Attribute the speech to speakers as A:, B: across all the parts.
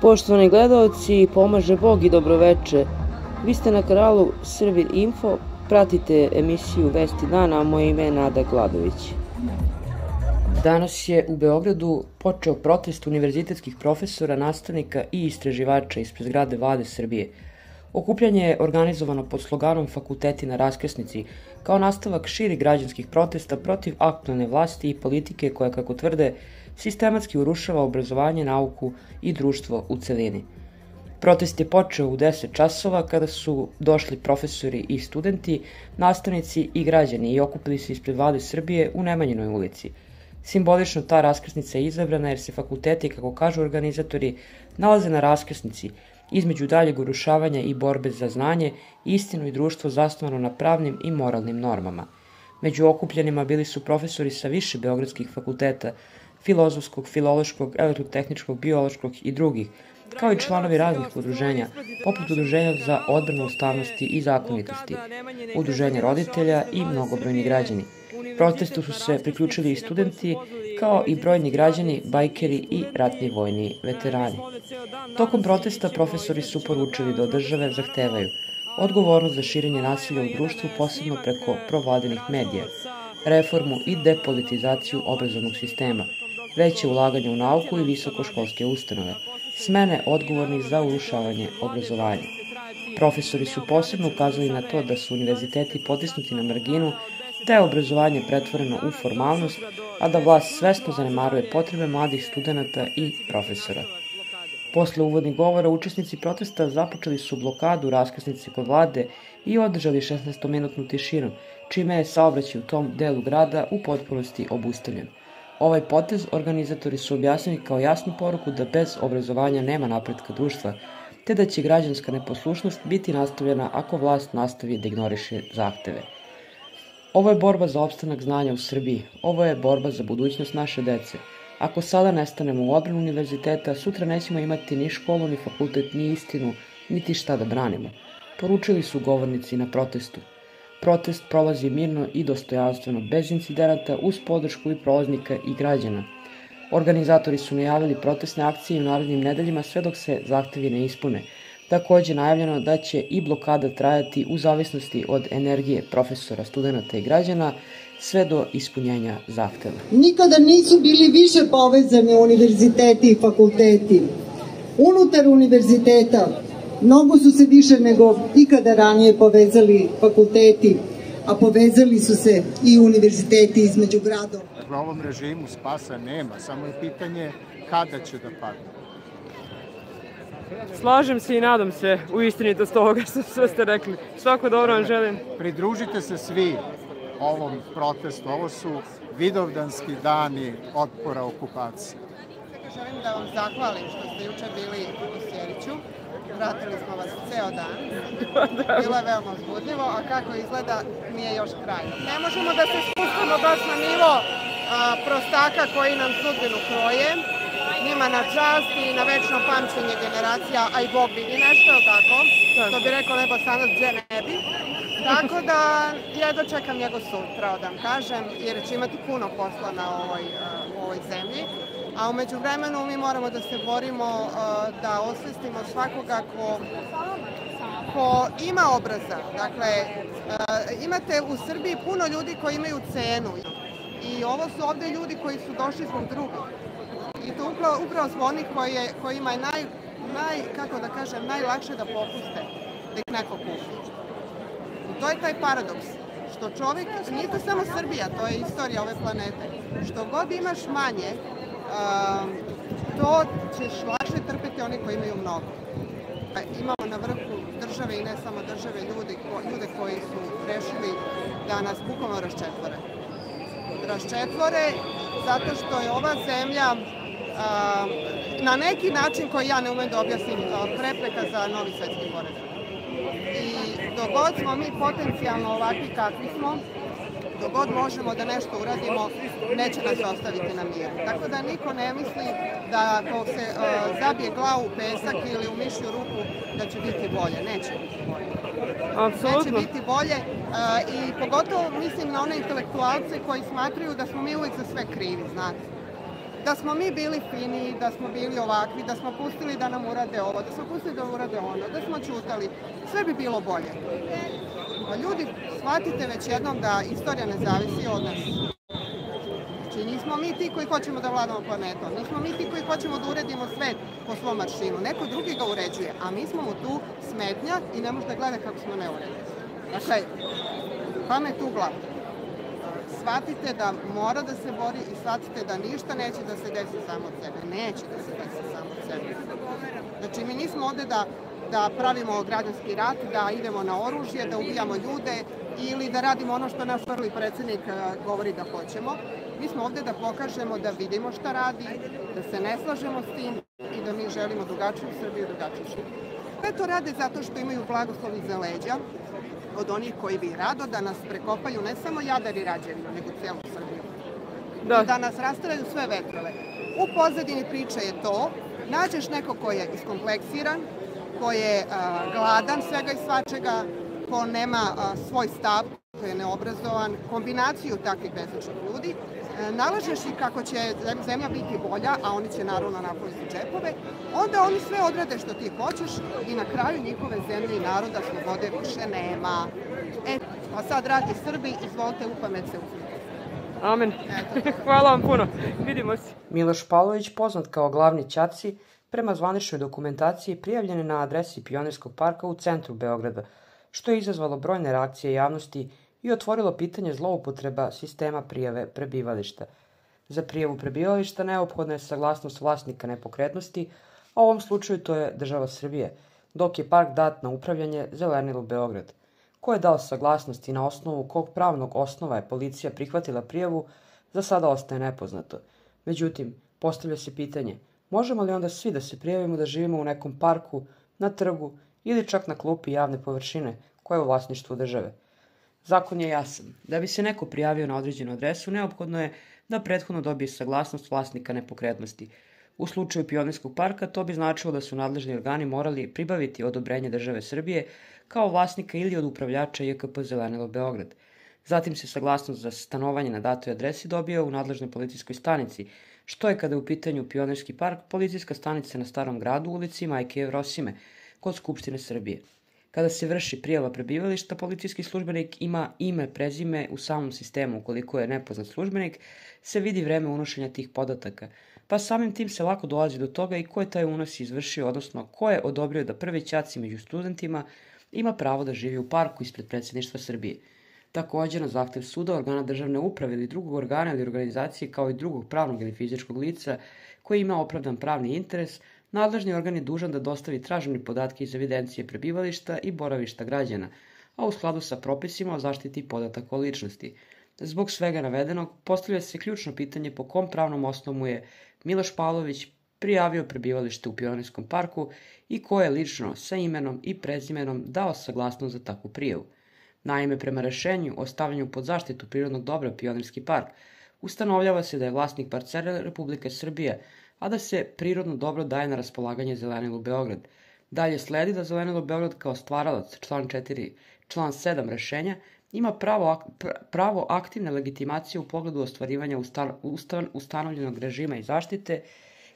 A: Poštovani gledalci, pomaže Bog i dobroveče. Vi ste na kanalu Srbin Info, pratite emisiju Vesti dana, a moje ime je Nada Gladović. Danas je u Beogradu počeo protest univerzitetskih profesora, nastavnika i istraživača ispred zgrade Vlade Srbije. Okupljanje je organizovano pod sloganom Fakulteti na raskrsnici, kao nastavak širih građanskih protesta protiv aktuelne vlasti i politike koja, kako tvrde, sistematski urušava obrazovanje, nauku i društvo u celini. Protest je počeo u 10 časova kada su došli profesori i studenti, nastavnici i građani i okupili se ispred Vlade Srbije u Nemanjinoj ulici. Simbolično ta raskrsnica je izabrana jer se fakulteti, kako kažu organizatori, nalaze na raskrsnici između daljeg urušavanja i borbe za znanje, istinu i društvo zasnovano na pravnim i moralnim normama. Među okupljenima bili su profesori sa više beogradskih fakulteta, filozofskog, filološkog, elektrotehničkog, biološkog i drugih, kao i članovi raznih udruženja, poput Udruženja za odbranu ustavnosti i zakonitosti, Udruženja roditelja i mnogobrojni građani. Protestu su se priključili i studenti, kao i brojni građani, bajkeri i ratni vojni veterani. Tokom protesta profesori su poručili da od države zahtevaju odgovornost za širenje nasilja u društvu, posebno preko provladinih medija, reformu i depolitizaciju obrazovnog sistema, veće ulaganje u nauku i visokoškolske ustanove, smene odgovornih za urušavanje obrazovanja. Profesori su posebno ukazali na to da su univerziteti potisnuti na marginu, da je obrazovanje pretvoreno u formalnost, a da vlast svesno zanemaruje potrebe mladih studenata i profesora. Posle uvodnih govora, učesnici protesta započeli su blokadu raskrsnice kod Vlade i održali 16-minutnu tišinu, čime je saobraćaj u tom delu grada u potpunosti obustavljen. Ovaj potez organizatori su objasnili kao jasnu poruku da bez obrazovanja nema napretka društva, te da će građanska neposlušnost biti nastavljena ako vlast nastavi da ignoriše zahteve. Ovo je borba za opstanak znanja u Srbiji, ovo je borba za budućnost naše dece. Ako sada nestanemo u odbranu univerziteta, sutra nećemo imati ni školu, ni fakultet, ni istinu, niti šta da branimo, poručili su govornici na protestu. Protest prolazi mirno i dostojanstveno, bez incidenata, uz podršku i prolaznika i građana. Organizatori su najavili protestne akcije u narednim nedeljima sve dok se zahtevi ne ispune. Takođe najavljeno da će i blokada trajati u zavisnosti od energije profesora, studenta i građana, sve do ispunjenja zahteva.
B: Nikada nisu bili više povezani univerziteti i fakulteti. Unutar univerziteta mnogo su se više nego ikada ranije povezali fakulteti, a povezali su se i univerziteti između gradova.
C: U ovom režimu spasa nema, samo je pitanje kada će da padne.
D: Slažem se i nadam se u istinitost ovoga što sve ste rekli. Svako dobro vam želim.
C: Pridružite se svi ovom protestu. Ovo su vidovdanski dani otpora okupaciji.
E: Želim da vam zahvalim što ste juče bili u Sjeriću. Vratili smo vas ceo dan. Bilo je veoma uzbudljivo, a kako izgleda nije još kraj. Ne možemo da se spustimo baš na nivo prostaka koji nam sudbinu kroje. Njima na čast i na večno pamćenje generacija, a i Bog vidi nešto, tako? To bi rekao Nebo Sanac, gdje ne bi. Tako da jedva čekam njegov sutra, da vam kažem, jer će imati puno posla na ovoj zemlji. A umeđu vremenu mi moramo da se borimo da osvestimo svakoga ko ima obraza. Dakle, imate u Srbiji puno ljudi koji imaju cenu i ovo su ovde ljudi koji su došli zbog drugih. I to upravo su oni kojima je najlakše da popuste, da ih neko kupi. I to je taj paradoks, što čovjek, nije to samo Srbija, to je istorija ove planete. Što god imaš manje, to ćeš lakše trpeti oni koji imaju mnogo. Imamo na vrhu države i ne samo države ljude koji su rešili da nas bukvalno raščetvore. Raščetvore zato što je ova zemlja na neki način koji ja ne umem da objasnim prepreka za novi svetski poredak. I dok god smo mi potencijalno ovakvi kakvi smo, dok god možemo da nešto uradimo, neće nas ostaviti na miru. Tako da niko ne misli da ako se zabije glavu u pesak ili u mišju ruku da će biti bolje. Neće biti bolje. Neće biti bolje i pogotovo mislim na one intelektualce koji smatraju da smo mi uvijek za sve krivi, znate. da smo mi bili fini, da smo bili ovakvi, da smo pustili da nam urade ovo, da smo pustili da urade ono, da smo ćutali, sve bi bilo bolje. Pa ljudi, shvatite već jednom da istorija ne zavisi od nas. Znači, nismo mi ti koji hoćemo da vladamo planetom, nismo mi ti koji hoćemo da uredimo svet po svom maršinu, neko drugi ga uređuje, a mi smo mu tu smetnja i ne može da gleda kako smo neuredni. Dakle, pamet u glavu. Shvatite da mora da se bori i shvatite da ništa neće da se desi samo od sebe. Neće da se desi samo od sebe. Znači, mi nismo ovde da pravimo građanski rat, da idemo na oružje, da ubijamo ljude ili da radimo ono što naš prvi predsjednik govori da hoćemo. Mi smo ovde da pokažemo da vidimo šta radi, da se ne slažemo s tim i da mi želimo drugačiju Srbiju, drugačiju Srbiju. Sve to rade zato što imaju blagoslov iza leđa od onih koji bi rado da nas prekopaju ne samo Jadar i Rađevinu, nego cijelu Srbiju. Da nas rastaraju sve vetrove. U pozadini priče je to, nađeš neko ko je iskompleksiran, ko je gladan svega i svačega, ko nema svoj stav, ko je neobrazovan, kombinaciju takvih bezličnih ljudi, nalažeš i kako će zemlja biti bolja, a oni će naravno napuniti džepove, onda oni sve odrade što ti hoćeš i na kraju njihove zemlje i naroda slobode više nema. A sad, dragi Srbi, izvolite u pamet se uzmite.
D: Amen. Hvala vam puno. Vidimo se.
A: Miloš Pavlović, poznat kao glavni ćaci, prema zvaničnoj dokumentaciji prijavljen je na adresi Pionirskog parka u centru Beograda, što je izazvalo brojne reakcije javnosti i otvorilo pitanje zloupotreba sistema prijave prebivališta. Za prijavu prebivališta neophodna je saglasnost vlasnika nepokretnosti, a u ovom slučaju to je država Srbije, dok je park dat na upravljanje Zelenilu Beograd. Ko je dao saglasnost i na osnovu kog pravnog osnova je policija prihvatila prijavu, za sada ostaje nepoznato. Međutim, postavlja se pitanje, možemo li onda svi da se prijavimo da živimo u nekom parku, na trgu ili čak na klupi javne površine koja je u vlasništvu države? Zakon je jasan. Da bi se neko prijavio na određenu adresu, neophodno je da prethodno dobije saglasnost vlasnika nepokretnosti. U slučaju Pionirskog parka to bi značilo da su nadležni organi morali pribaviti odobrenje države Srbije kao vlasnika ili od upravljača JKP Zelenilo Beograd. Zatim se saglasnost za stanovanje na datoj adresi dobija u nadležnoj policijskoj stanici, što je kada je u pitanju Pionirski park policijska stanica na Starom gradu u ulici Majke Jevrosime, kod Skupštine Srbije. Kada se vrši prijava prebivališta, policijski službenik ima ime, prezime u samom sistemu. Ukoliko je nepoznat službenik, se vidi vreme unošenja tih podataka, pa samim tim se lako dolazi do toga i ko je taj unos izvršio, odnosno ko je odobrio da prvi ćaci među studentima ima pravo da živi u parku ispred predsjedništva Srbije. Također, na zahtev suda, organa državne uprave ili drugog organa ili organizacije, kao i drugog pravnog ili fizičkog lica koji ima opravdan pravni interes, nadležni organ je dužan da dostavi tražene podatke iz evidencije prebivališta i boravišta građana, a u skladu sa propisima o zaštiti podataka o ličnosti. Zbog svega navedenog, postavlja se ključno pitanje po kom pravnom osnovu je Miloš Pavlović prijavio prebivalište u Pionirskom parku i ko je lično sa imenom i prezimenom dao saglasnost za takvu prijavu. Naime, prema rešenju o stavljanju pod zaštitu prirodnog dobra Pionirski park, ustanovljava se da je vlasnik parcele Republike Srbije, a da se prirodno dobro daje na raspolaganje Zelenilu Beograd. Dalje sledi da Zelenilo Beograd kao stvaralac, član 4, član 7 rešenja, ima pravo aktivne legitimacije u pogledu ostvarivanja ustanovljenog režima i zaštite,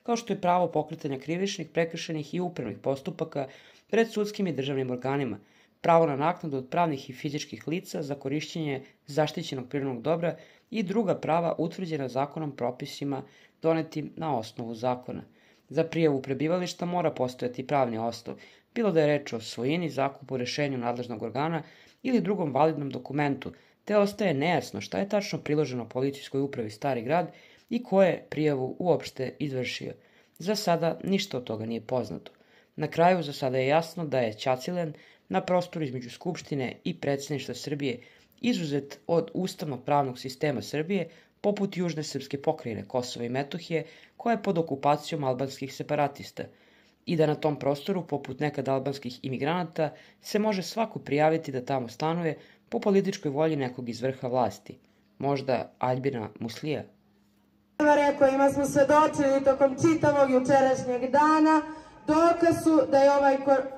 A: kao što je pravo pokretanja krivičnih, prekršajnih i upravnih postupaka pred sudskim i državnim organima, pravo na naknadu od pravnih i fizičkih lica za korišćenje zaštićenog prirodnog dobra i druga prava utvrđena zakonom propisima donetim na osnovu zakona. Za prijavu prebivališta mora postojati pravni osnov, bilo da je reč o svojini, zakupu, rešenju nadležnog organa ili drugom validnom dokumentu, te ostaje nejasno šta je tačno priloženo policijskoj upravi Stari grad i ko je prijavu uopšte izvršio. Za sada ništa od toga nije poznato. Na kraju, za sada je jasno da je Ćacilen na prostoru između Skupštine i predsjedništva Srbije izuzet od ustavnog pravnog sistema Srbije, poput južne srpske pokrajine Kosova i Metohije, koja je pod okupacijom albanskih separatista, i da na tom prostoru, poput nekad albanskih imigranata, se može svako prijaviti da tamo stanuje po političkoj volji nekog iz vrha vlasti. Možda Aljbina Muslija?
F: Kojima smo svedočili tokom čitavog jučerašnjeg dana, dokaz su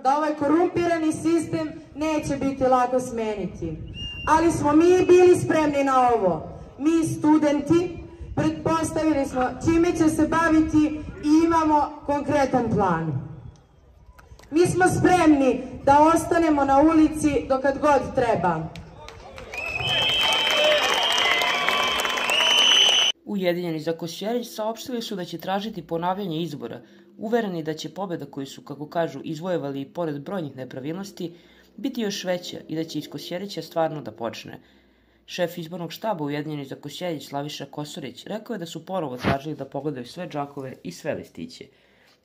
F: da ovaj korumpirani sistem neće biti lako smeniti. Ali smo mi bili spremni na ovo. Mi studenti, Pretpostavili smo čime će se baviti i imamo konkretan plan. Mi smo spremni da ostanemo na ulici dokad god treba.
A: Ujedinjeni za Kosjerić saopštili su da će tražiti ponavljanje izbora, uvereni da će pobjeda koju su, kako kažu, izvojevali i pored brojnih nepravilnosti, biti još veća i da će iz Kosjerića stvarno da počne. Šef izbornog štaba Ujedinjeni za Kosjerić Slaviša Kosorić rekao je da su ponovo tražili da pogledaju sve džakove i sve listiće.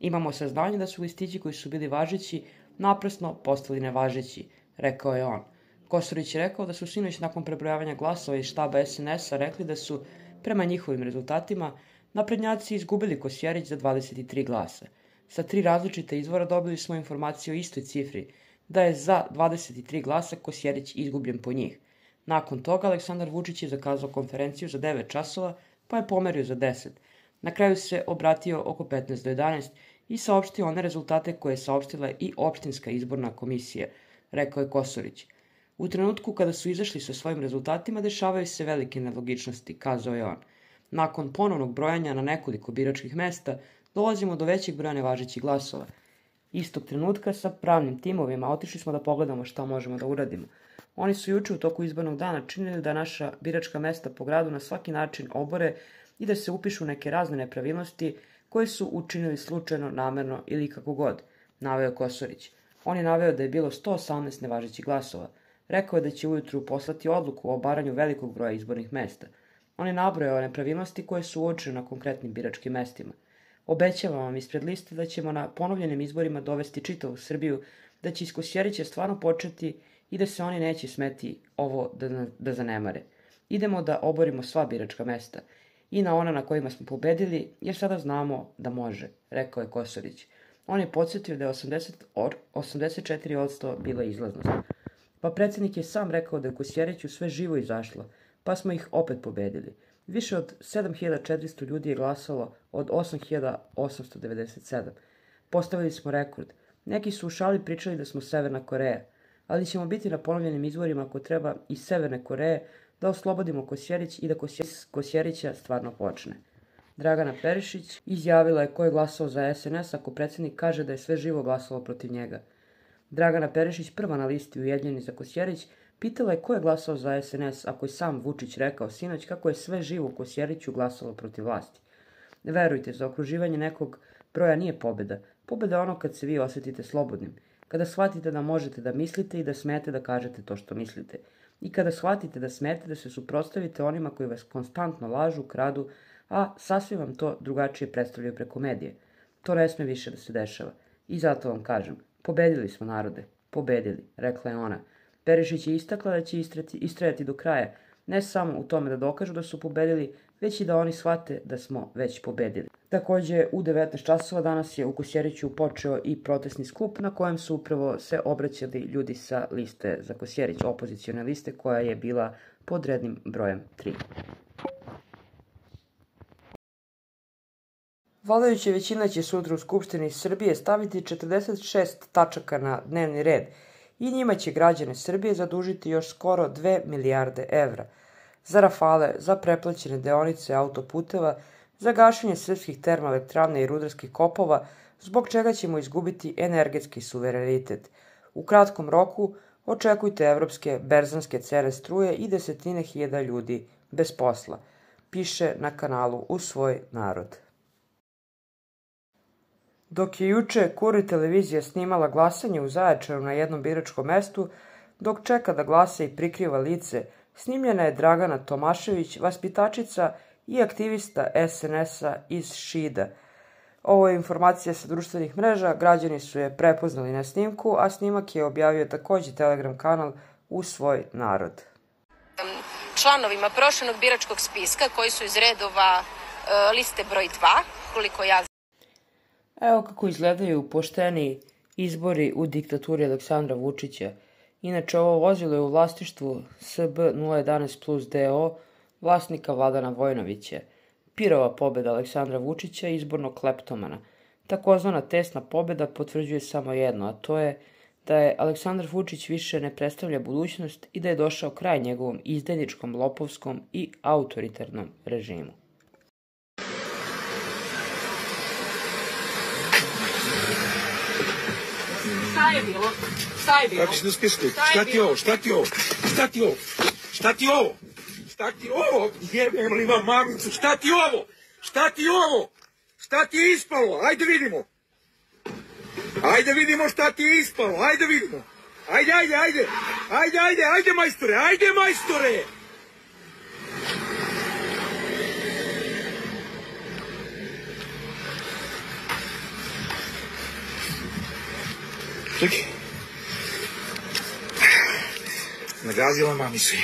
A: Imamo saznanje da su listići koji su bili važeći naprasno postali nevažeći, rekao je on. Kosorić je rekao da su sinoć nakon prebrojavanja glasova iz štaba SNS-a rekli da su, prema njihovim rezultatima, naprednjaci izgubili Kosjerić za 23 glasa. Sa 3 različite izvora dobili smo informaciju o istoj cifri, da je za 23 glasa Kosjerić izgubljen po njih. Nakon toga Aleksandar Vučić je zakazao konferenciju za 9 časova, pa je pomerio za 10. Na kraju se obratio oko 15 do 11 i saopštio one rezultate koje je saopštila i opštinska izborna komisija, rekao je Kosorić. U trenutku kada su izašli sa svojim rezultatima dešavaju se velike nelogičnosti, kazao je on. Nakon ponovnog brojanja na nekoliko biračkih mesta dolazimo do većeg broja nevažećih glasova. Istog trenutka sa pravnim timovima otišli smo da pogledamo šta možemo da uradimo. Oni su juče u toku izbornog dana činili da naša biračka mesta po gradu na svaki način obore i da se upišu neke razne nepravilnosti koje su učinili slučajno, namerno ili kako god, naveo Kosorić. On je naveo da je bilo 118 nevažećih glasova. Rekao je da će ujutru poslati odluku o obaranju velikog broja izbornih mesta. On je nabrojao nepravilnosti koje su uočene na konkretnim biračkim mestima. Obećavam vam ispred liste da ćemo na ponovljenim izborima dovesti čitavu Srbiju, da će iz Kosjerića stvarno početi i da se oni neće smeti ovo da zanemare. Idemo da oborimo sva biračka mesta i na ona na kojima smo pobedili, jer sada znamo da može, rekao je Kosorić. On je podsjetio da je 84% bila izlaznost. Pa predsjednik je sam rekao da je u Kosjeriću sve živo izašlo, pa smo ih opet pobedili. Više od 7400 ljudi je glasalo od 8897. Postavili smo rekord. Neki su u šali pričali da smo Severna Koreja, ali ćemo biti na ponovljenim izborima ako treba iz Severne Koreje da oslobodimo Kosjerić i da Kosjerića stvarno počne. Dragana Perišić izjavila je ko je glasao za SNS ako predsjednik kaže da je sve živo glasalo protiv njega. Dragana Perišić, prva na listi Ujedinjeni za Kosjerić, pitala je ko je glasao za SNS ako je sam Vučić rekao sinoć kako je sve živo u Kosjeriću glasalo protiv vlasti. Verujte, zaokruživanje nekog broja nije pobjeda. Pobjeda je ono kad se vi osjetite slobodnim, kada shvatite da možete da mislite i da smete da kažete to što mislite. I kada shvatite da smete da se suprotstavite onima koji vas konstantno lažu, kradu, a sasvim vam to drugačije predstavljaju preko medije. To ne sme više da se dešava. I zato vam kažem, pobedili smo narode, pobedili, rekla je ona. Perišić je istakla da će istrajati do kraja, ne samo u tome da dokažu da su pobedili, već i da oni shvate da smo već pobedili. Takođe, u 19 časova danas je u Kosjeriću počeo i protestni skup na kojem su upravo se obraćali ljudi sa liste za Kosjerić, opozicione liste koja je bila pod rednim brojem 3. Vladajuća većina će sutra u Skupštini Srbije staviti 46 tačaka na dnevni red i njima će građane Srbije zadužiti još skoro 2 milijarde evra za rafale, za preplaćene deonice autoputeva, za gašenje srpskih termoelektrana i rudarskih kopova, zbog čega ćemo izgubiti energetski suverenitet. U kratkom roku očekujte evropske berzanske cene struje i desetine hiljada ljudi bez posla, piše na kanalu U svoj narod. Dok je juče Kurir televizija snimala glasanje u Zaječaru na jednom biračkom mestu, dok čeka da glasa i prikriva lice, snimljena je Dragana Tomašević, vaspitačica i aktivista SNS-a iz Šida. Ovo je informacija sa društvenih mreža, građani su je prepoznali na snimku, a snimak je objavio takođe Telegram kanal U svoj narod.
G: Članovima proširenog biračkog spiska koji su iz redova liste broj 2, koliko ja.
A: Evo kako izgledaju pošteni izbori u diktaturi Aleksandra Vučića. Inače, ovo vozilo je u vlasništvu SB 011 Plus DO, vlasnika Vladana Vojnovića. Pirova pobjeda Aleksandra Vučića i izbornog kleptomana. Takozvana tesna pobjeda potvrđuje samo jedno, a to je da je Aleksandar Vučić više ne predstavlja budućnost i da je došao kraj njegovom izdajničkom, lopovskom i autoritarnom režimu.
F: Šta je bilo? Šta je bilo?
H: Kako si na spisku? Šta ti ovo? Šta ti ovo? Šta ti ovo? Šta ti ovo? Šta ti ovo? Jebem li vam mamicu? Šta ti ovo? Šta ti ovo? Šta ti je ispalo? Ajde vidimo. Ajde vidimo šta ti je ispalo. Ajde vidimo. Ajde, ajde, ajde. Ajde, ajde, ajde majstore. Ajde majstore. Čekaj. Nagazila mami se.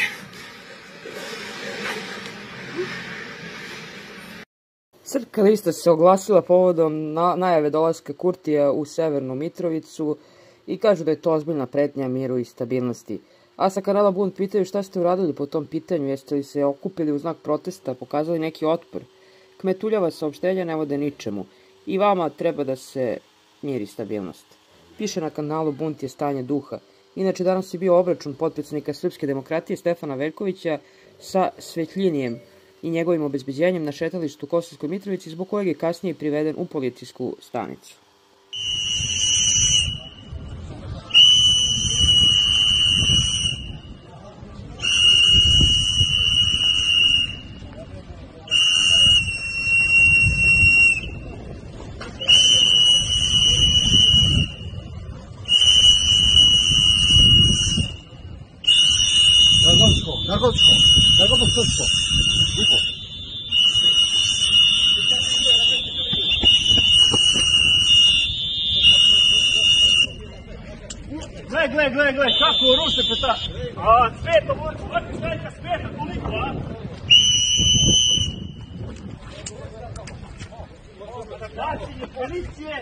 A: Srpska lista se oglasila povodom najave dolaska Kurtija u Severnu Mitrovicu i kažu da je to ozbiljna pretnja miru i stabilnosti. A sa kanala Bunt pitaju šta ste uradili po tom pitanju, jeste li se okupili u znak protesta, pokazali neki otpor. Kmetuljava saopštenja ne vode ničemu i vama treba da se mir i stabilnost. Piše na kanalu Bunt je stanje duha. Inače, danas je bio obračun potpredsjednika Srpske demokratije Stefana Veljkovića sa Svetljinijem i njegovim obezbeđenjem na šetalištu u Kosovskoj Mitrovici, zbog kojeg je kasnije priveden u policijsku stanicu.
H: Gle, kako ruše peta. A, sveta, ovako stajka sveta, koliko, a? Plaćenje policije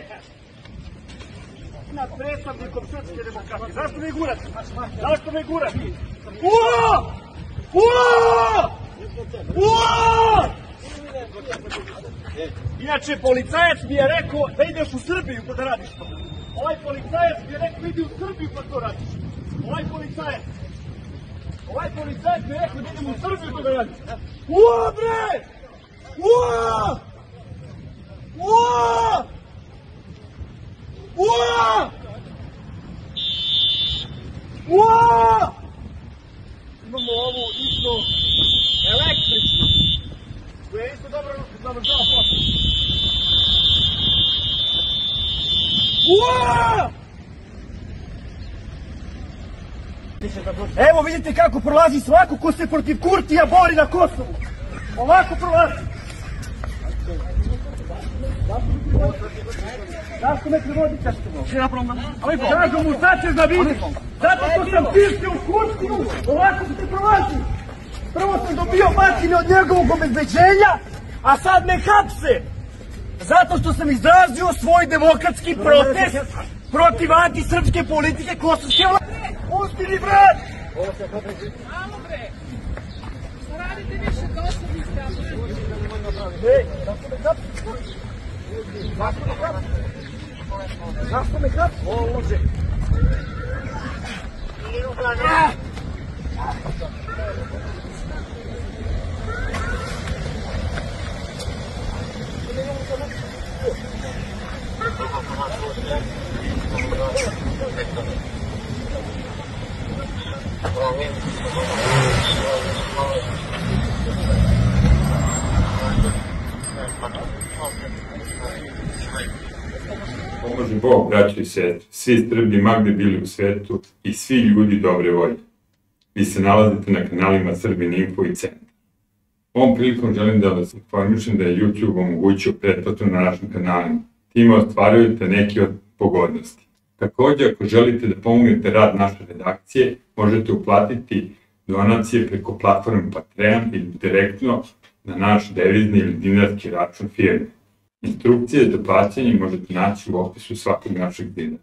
H: nad predstavnikom Srpske demokratije. Zašto me gurate? Zašto me gurate? Uo! Uo! Uo! Inače, policajac mi je rekao da ideš u Srbiju pa da radiš to. Ovaj policajac mi je rekao idi u Srbiju pa to radiš. Ovaj policajac mi je rekao da idem u Srbiju pa da radiš. Uo, bre! Uo! Uo! Uo! Uo! Imamo ovu isto električnu, koja je isto dobro završava posao. Uo! Evo vidite kako prolazi svako ko se protiv Kurtija bori na Kosovu. Ovako prolazi. Zašto me prevodi kažete? Kažu mu sad ćeš da vidiš. Zato što sam piške u Kurtiju. Ovako se prolazi. Prvo sam dobio batine od njegovog obezbeđenja, a sad me hapse. Zato što sam izrazio svoj demokratski protest protiv antisrpske politike kosovske vlade. Pusti mi vrat!
F: Alo bre, šta radite više kosovske?
H: Ej, zašto me hapsi? Zašto me hapsi? Zašto me hapsi? O, uđe.
I: Pomože Bog, braćo i sestre, svi Srbi ma gde bili u svetu i svi ljudi dobre volje. Vi se nalazite na kanalima Srbin Info i Centar. Ovom prilikom želim da vas informišem da je YouTube omogućio pretplatu na našim kanalima. Time ostvarujete neke od pogodnosti. Također, ako želite da pomognete rad naše redakcije, možete uplatiti donacije preko platforme Patreon ili direktno na naš devizni ili dinarski račun firme. Instrukcije za plaćanje možete naći u opisu svakog našeg videa.